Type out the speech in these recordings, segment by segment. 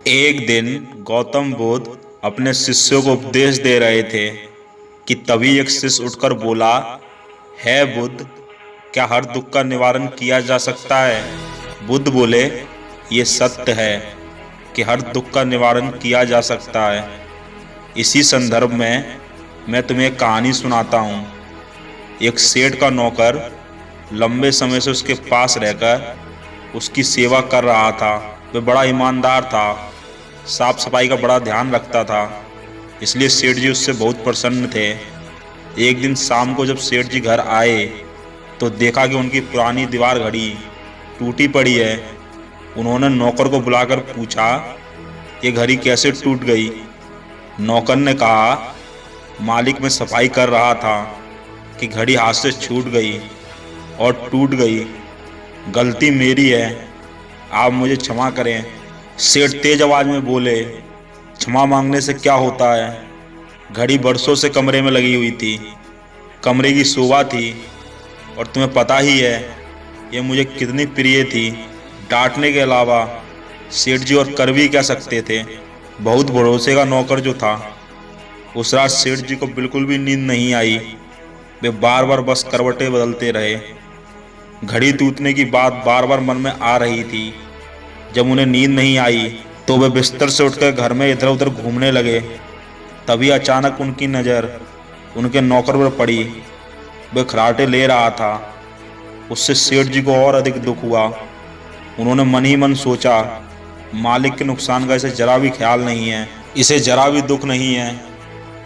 एक दिन गौतम बुद्ध अपने शिष्यों को उपदेश दे रहे थे कि तभी एक शिष्य उठकर बोला, है बुद्ध, क्या हर दुख का निवारण किया जा सकता है? बुद्ध बोले, ये सत्य है कि हर दुख का निवारण किया जा सकता है। इसी संदर्भ में मैं तुम्हें एक कहानी सुनाता हूँ। एक सेठ का नौकर लंबे समय से उसके पास रहकर उसकी सेवा कर रहा था। वह बड़ा ईमानदार था, साफ सफाई का बड़ा ध्यान रखता था, इसलिए सेठ जी उससे बहुत प्रसन्न थे। एक दिन शाम को जब सेठ जी घर आए तो देखा कि उनकी पुरानी दीवार घड़ी टूटी पड़ी है। उन्होंने नौकर को बुलाकर पूछा, ये घड़ी कैसे टूट गई? नौकर ने कहा, मालिक, मैं सफाई कर रहा था कि घड़ी हाथ से छूट गई और टूट गई। गलती मेरी है, आप मुझे क्षमा करें। सेठ तेज आवाज में बोले, क्षमा मांगने से क्या होता है? घड़ी बरसों से कमरे में लगी हुई थी, कमरे की शोभा थी, और तुम्हें पता ही है ये मुझे कितनी प्रिय थी। डांटने के अलावा सेठ जी और कर भी क्या सकते थे? बहुत भरोसे का नौकर जो था। उस रात सेठ जी को बिल्कुल भी नींद नहीं आई। वे बार बार बस करवटें बदलते रहे। घड़ी टूटने की बात बार बार मन में आ रही थी। जब उन्हें नींद नहीं आई तो वे बिस्तर से उठकर घर में इधर उधर घूमने लगे। तभी अचानक उनकी नज़र उनके नौकर पर पड़ी। वह खराटे ले रहा था। उससे सेठ जी को और अधिक दुख हुआ। उन्होंने मन ही मन सोचा, मालिक के नुकसान का इसे जरा भी ख्याल नहीं है, इसे जरा भी दुख नहीं है,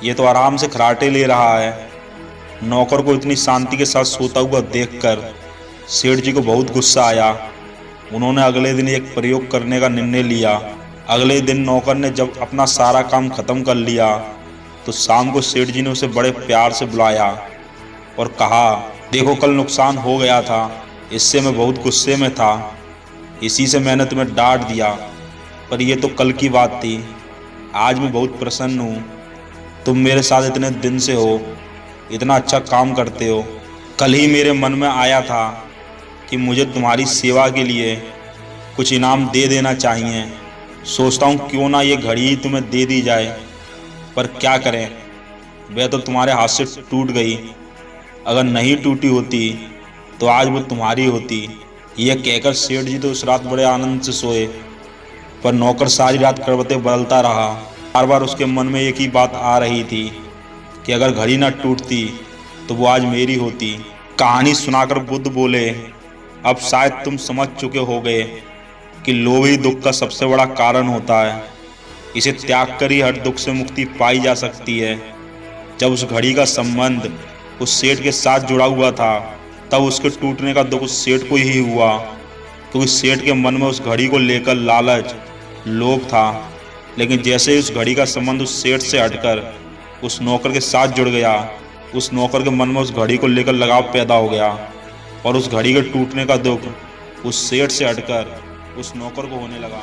ये तो आराम से खराटे ले रहा है। नौकर को इतनी शांति के साथ सोता हुआ देखकर सेठ जी को बहुत गुस्सा आया। उन्होंने अगले दिन एक प्रयोग करने का निर्णय लिया। अगले दिन नौकर ने जब अपना सारा काम खत्म कर लिया तो शाम को सेठ जी ने उसे बड़े प्यार से बुलाया और कहा, देखो, कल नुकसान हो गया था, इससे मैं बहुत गुस्से में था, इसी से मैंने तुम्हें डांट दिया, पर यह तो कल की बात थी। आज मैं बहुत प्रसन्न हूँ। तुम मेरे साथ इतने दिन से हो, इतना अच्छा काम करते हो। कल ही मेरे मन में आया था कि मुझे तुम्हारी सेवा के लिए कुछ इनाम दे देना चाहिए। सोचता हूँ क्यों ना ये घड़ी ही तुम्हें दे दी जाए, पर क्या करें, वह तो तुम्हारे हाथ से टूट गई। अगर नहीं टूटी होती तो आज वो तुम्हारी होती। यह कहकर सेठ जी तो उस रात बड़े आनंद से सोए, पर नौकर सारी रात करवटें बदलता रहा। बार बार उसके मन में एक ही बात आ रही थी कि अगर घड़ी ना टूटती तो वो आज मेरी होती। कहानी सुनाकर बुद्ध बोले, अब शायद तुम समझ चुके होगे कि लोभ ही दुख का सबसे बड़ा कारण होता है। इसे त्याग कर ही हर दुख से मुक्ति पाई जा सकती है। जब उस घड़ी का संबंध उस सेठ के साथ जुड़ा हुआ था तब उसके टूटने का दुख उस सेठ को ही हुआ, क्योंकि सेठ के मन में उस घड़ी को लेकर लालच, लोभ था। लेकिन जैसे ही उस घड़ी का संबंध उस सेठ से हटकर उस नौकर के साथ जुड़ गया, उस नौकर के मन में उस घड़ी को लेकर लगाव पैदा हो गया और उस घड़ी के टूटने का दुख उस सेठ से हटकर उस नौकर को होने लगा।